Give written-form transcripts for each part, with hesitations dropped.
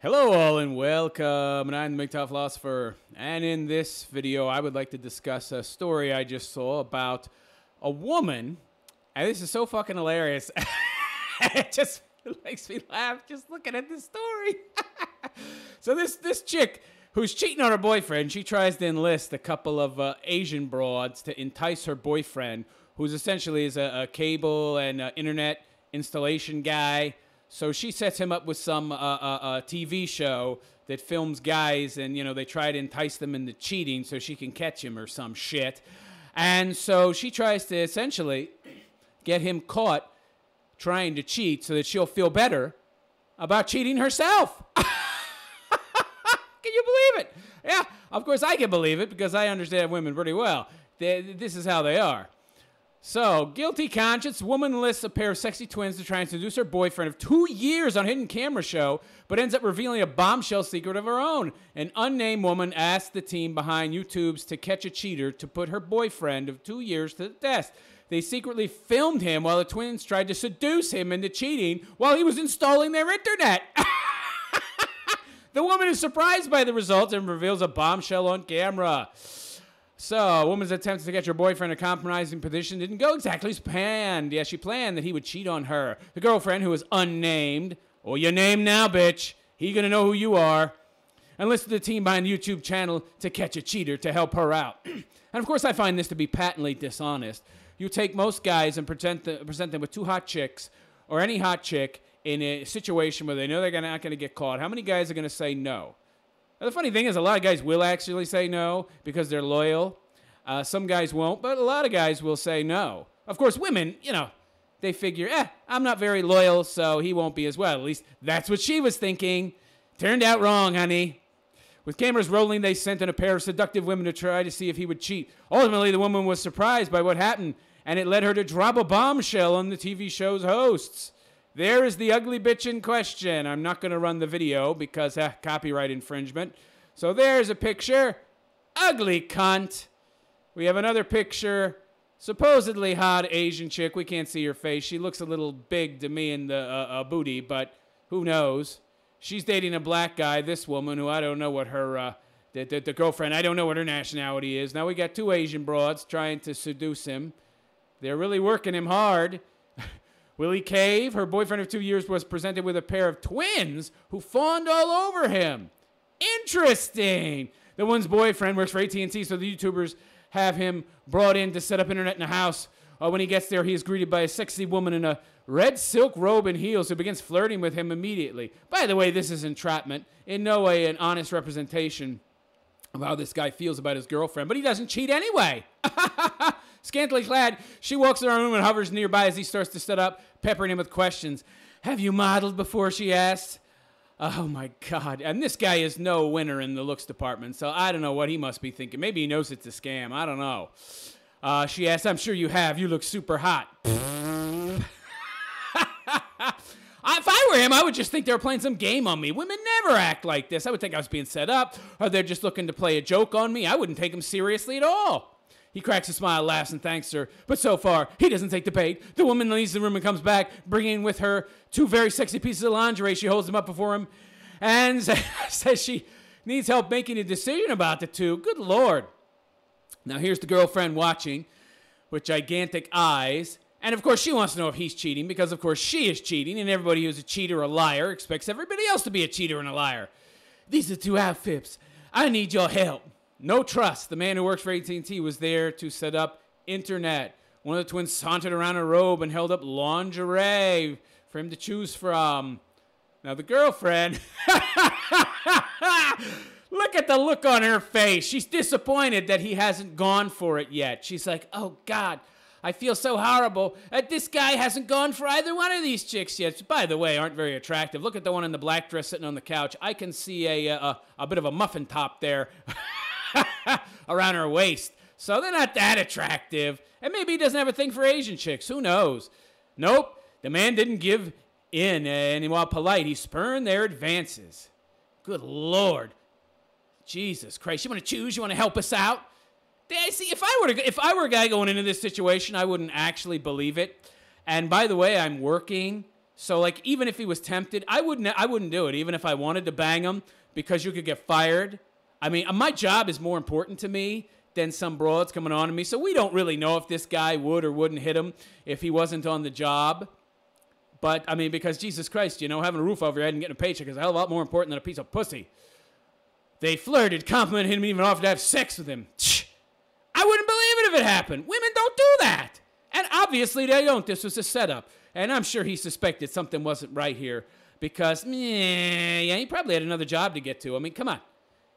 Hello all and welcome, and I'm the MGTOW philosopher, and in this video I would like to discuss a story I just saw about a woman, and this is so fucking hilarious. It just makes me laugh just looking at this story. So this chick who's cheating on her boyfriend, she tries to enlist a couple of Asian broads to entice her boyfriend, who's essentially is a cable and internet installation guy. So she sets him up with some TV show that films guys, and, you know, they try to entice them into cheating so she can catch him or some shit. And so she tries to essentially get him caught trying to cheat so that she'll feel better about cheating herself. Can you believe it? Yeah, of course I can believe it because I understand women pretty well. This is how they are. So, guilty conscience, woman enlists a pair of sexy twins to try and seduce her boyfriend of 2 years on hidden camera show, but ends up revealing a bombshell secret of her own. An unnamed woman asked the team behind YouTube's To Catch a Cheater to put her boyfriend of 2 years to the test. They secretly filmed him while the twins tried to seduce him into cheating while he was installing their internet. The woman is surprised by the results and reveals a bombshell on camera. So, a woman's attempt to get your boyfriend in a compromising position didn't go exactly as planned. Yeah, she planned that he would cheat on her. The girlfriend, who was unnamed, or your name now, bitch, he gonna know who you are, enlisted the team behind the YouTube channel To Catch a Cheater to help her out. And of course, I find this to be patently dishonest. You take most guys and present them with two hot chicks, or any hot chick, in a situation where they know they're not gonna get caught. How many guys are gonna say no? Now, the funny thing is, a lot of guys will actually say no because they're loyal. Some guys won't, but a lot of guys will say no. Of course, women, you know, they figure, I'm not very loyal, so he won't be as well. At least that's what she was thinking. Turned out wrong, honey. With cameras rolling, they sent in a pair of seductive women to try to see if he would cheat. Ultimately, the woman was surprised by what happened, and it led her to drop a bombshell on the TV show's hosts. There is the ugly bitch in question. I'm not going to run the video because copyright infringement. So there's a picture. Ugly cunt. We have another picture. Supposedly hot Asian chick. We can't see her face. She looks a little big to me in the booty, but who knows? She's dating a black guy, this woman, who I don't know what her, the girlfriend, I don't know what her nationality is. Now we got two Asian broads trying to seduce him. They're really working him hard. Willie Cave, her boyfriend of 2 years, was presented with a pair of twins who fawned all over him. Interesting. The one's boyfriend works for AT&T, so the YouTubers have him brought in to set up internet in the house. When he gets there, he is greeted by a sexy woman in a red silk robe and heels who begins flirting with him immediately. By the way, this is entrapment. In no way an honest representation of how this guy feels about his girlfriend, but he doesn't cheat anyway. Scantily clad, she walks around the room and hovers nearby as he starts to set up, peppering him with questions. Have you modeled before, she asks. Oh, my God. And this guy is no winner in the looks department, so I don't know what he must be thinking. Maybe he knows it's a scam. I don't know. She asks, I'm sure you have. You look super hot. If I were him, I would just think they were playing some game on me. Women never act like this. I would think I was being set up, or they're just looking to play a joke on me. I wouldn't take them seriously at all. He cracks a smile, laughs, and thanks her. But so far, he doesn't take the bait. The woman leaves the room and comes back, bringing with her two very sexy pieces of lingerie. She holds them up before him and says she needs help making a decision about the two. Good Lord. Now, here's the girlfriend watching with gigantic eyes. And, of course, she wants to know if he's cheating because, of course, she is cheating. And everybody who's a cheater or a liar expects everybody else to be a cheater and a liar. These are two outfits. I need your help. No trust. The man who works for AT&T was there to set up internet. One of the twins sauntered around a robe and held up lingerie for him to choose from. Now, the girlfriend, look at the look on her face. She's disappointed that he hasn't gone for it yet. She's like, oh, God, I feel so horrible that this guy hasn't gone for either one of these chicks yet. Which, by the way, aren't very attractive. Look at the one in the black dress sitting on the couch. I can see a bit of a muffin top there. Around her waist. So they're not that attractive. And maybe he doesn't have a thing for Asian chicks. Who knows? Nope. The man didn't give in. And while polite, he spurned their advances. Good Lord. Jesus Christ. You want to choose? You want to help us out? See, if I were a guy going into this situation, I wouldn't actually believe it. And by the way, I'm working So, like, even if he was tempted, I wouldn't do it, even if I wanted to bang him, because you could get fired. I mean, my job is more important to me than some broads coming on to me. So we don't really know if this guy would or wouldn't hit him if he wasn't on the job. But, I mean, because Jesus Christ, you know, having a roof over your head and getting a paycheck is a hell of a lot more important than a piece of pussy. They flirted, complimented him, even offered to have sex with him. I wouldn't believe it if it happened. Women don't do that. And obviously they don't. This was a setup. And I'm sure he suspected something wasn't right here because, yeah, he probably had another job to get to. I mean, come on.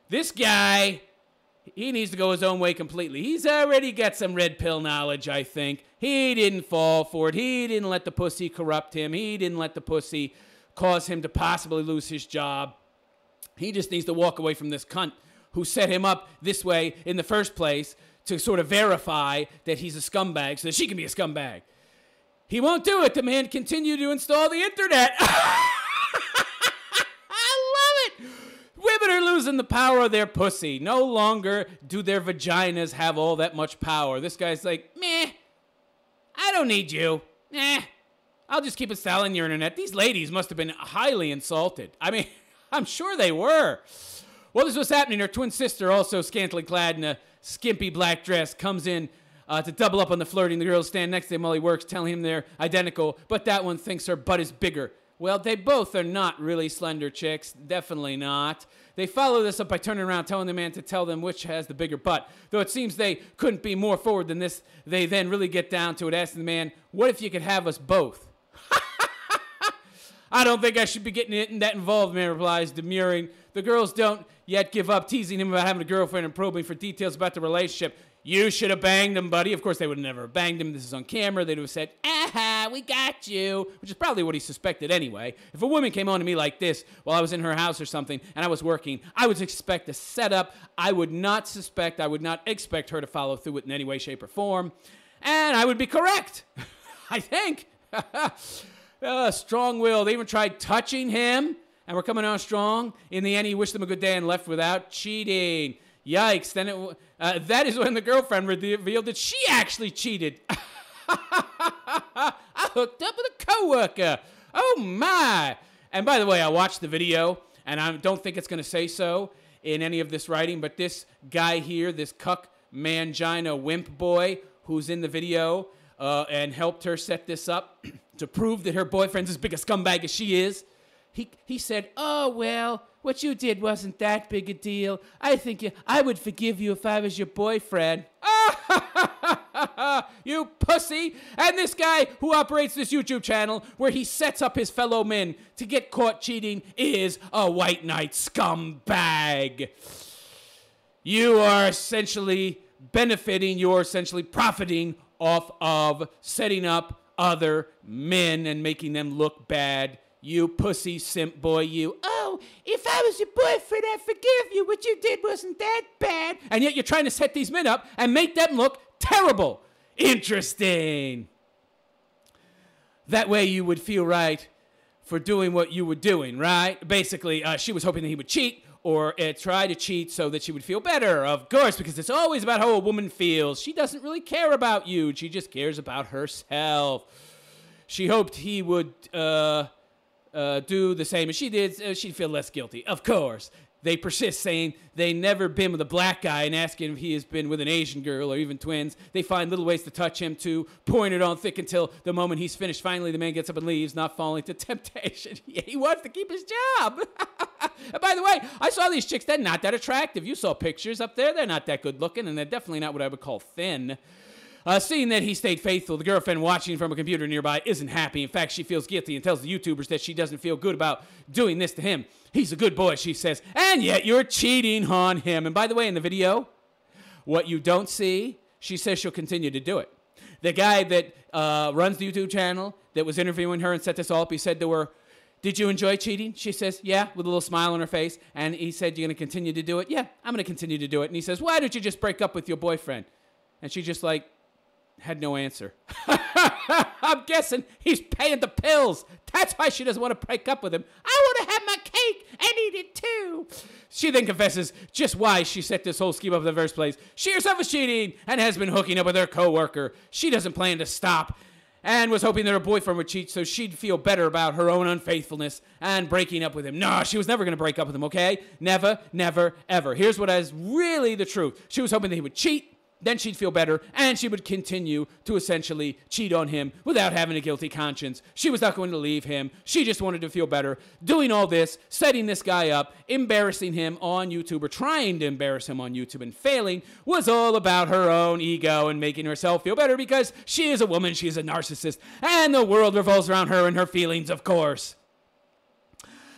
This guy, he needs to go his own way completely. He's already got some red pill knowledge, I think. He didn't fall for it. He didn't let the pussy corrupt him. He didn't let the pussy cause him to possibly lose his job. He just needs to walk away from this cunt who set him up this way in the first place to sort of verify that he's a scumbag so that she can be a scumbag. He won't do it. The man continued to install the internet. I love it. Women are losing the power of their pussy. No longer do their vaginas have all that much power. This guy's like, meh, I don't need you. I'll just keep installing your internet. These ladies must have been highly insulted. I mean, I'm sure they were. Well, this was happening. Her twin sister, also scantily clad in a skimpy black dress, comes in to double up on the flirting. The girls stand next to him while he works, telling him they're identical, but that one thinks her butt is bigger. Well, they both are not really slender chicks. Definitely not. They follow this up by turning around, telling the man to tell them which has the bigger butt. Though it seems they couldn't be more forward than this, they then really get down to it, asking the man, what if you could have us both? I don't think I should be getting that involved, the man replies, demurring. The girls don't yet give up, teasing him about having a girlfriend and probing for details about the relationship. You should have banged him, buddy. Of course, they would have never banged him. This is on camera. They'd have said, aha, we got you, which is probably what he suspected anyway. If a woman came on to me like this while I was in her house or something and I was working, I would expect a setup. I would not expect her to follow through with it in any way, shape, or form. And I would be correct, I think. Strong-willed. They even tried touching him, and we're coming on strong. In the end, he wished them a good day and left without cheating. Yikes. Then that is when the girlfriend revealed that she actually cheated. I hooked up with a coworker. Oh, my. And by the way, I watched the video, and I don't think it's going to say so in any of this writing, but this guy here, this cuck mangina wimp boy who's in the video and helped her set this up to prove that her boyfriend's as big a scumbag as she is, he said, oh, well, what you did wasn't that big a deal. I would forgive you if I was your boyfriend. You pussy. And this guy who operates this YouTube channel where he sets up his fellow men to get caught cheating is a white knight scumbag. You are essentially benefiting, you're essentially profiting off of setting up other men and making them look bad. You pussy simp boy, you. Oh, if I was your boyfriend, I'd forgive you. What you did wasn't that bad. And yet you're trying to set these men up and make them look terrible. Interesting. That way you would feel right for doing what you were doing, right? Basically, she was hoping that he would cheat or try to cheat so that she would feel better, of course, because it's always about how a woman feels. She doesn't really care about you. She just cares about herself. She hoped he would do the same as she did. She'd feel less guilty, of course. They persist, saying they never been with a black guy and asking if he has been with an Asian girl or even twins. They find little ways to touch him, too, pouring it on thick until the moment he's finished. Finally, the man gets up and leaves, not falling to temptation. He wants to keep his job. And by the way, I saw these chicks. They're not that attractive. You saw pictures up there. They're not that good looking, and they're definitely not what I would call thin. Seeing that he stayed faithful, the girlfriend watching from a computer nearby isn't happy. In fact, she feels guilty and tells the YouTubers that she doesn't feel good about doing this to him. He's a good boy, she says, and yet you're cheating on him. And by the way, in the video, what you don't see, she says she'll continue to do it. The guy that runs the YouTube channel that was interviewing her and set this all up, he said to her, did you enjoy cheating? She says, yeah, with a little smile on her face. And he said, you're going to continue to do it? Yeah, I'm going to continue to do it. And he says, why don't you just break up with your boyfriend? And she just had no answer. I'm guessing he's paying the pills. That's why she doesn't want to break up with him. I want to have my cake and eat it too. She then confesses just why she set this whole scheme up in the first place. She herself is cheating and has been hooking up with her coworker. She doesn't plan to stop. and was hoping that her boyfriend would cheat so she'd feel better about her own unfaithfulness and breaking up with him. No, she was never going to break up with him, okay? Never, never, ever. Here's what is really the truth. She was hoping that he would cheat, then she'd feel better, and she would continue to essentially cheat on him without having a guilty conscience. She was not going to leave him. She just wanted to feel better. Doing all this, setting this guy up, embarrassing him on YouTube, or trying to embarrass him on YouTube and failing, was all about her own ego and making herself feel better because she is a woman, she is a narcissist, and the world revolves around her and her feelings, of course.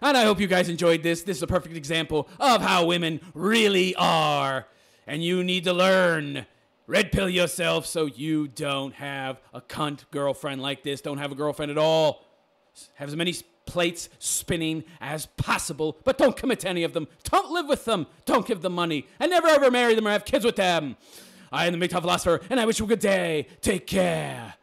And I hope you guys enjoyed this. This is a perfect example of how women really are. And you need to learn. Red pill yourself so you don't have a cunt girlfriend like this. Don't have a girlfriend at all. Have as many plates spinning as possible, but don't commit to any of them. Don't live with them. Don't give them money. And never ever marry them or have kids with them. I am the MGTOW philosopher, and I wish you a good day. Take care.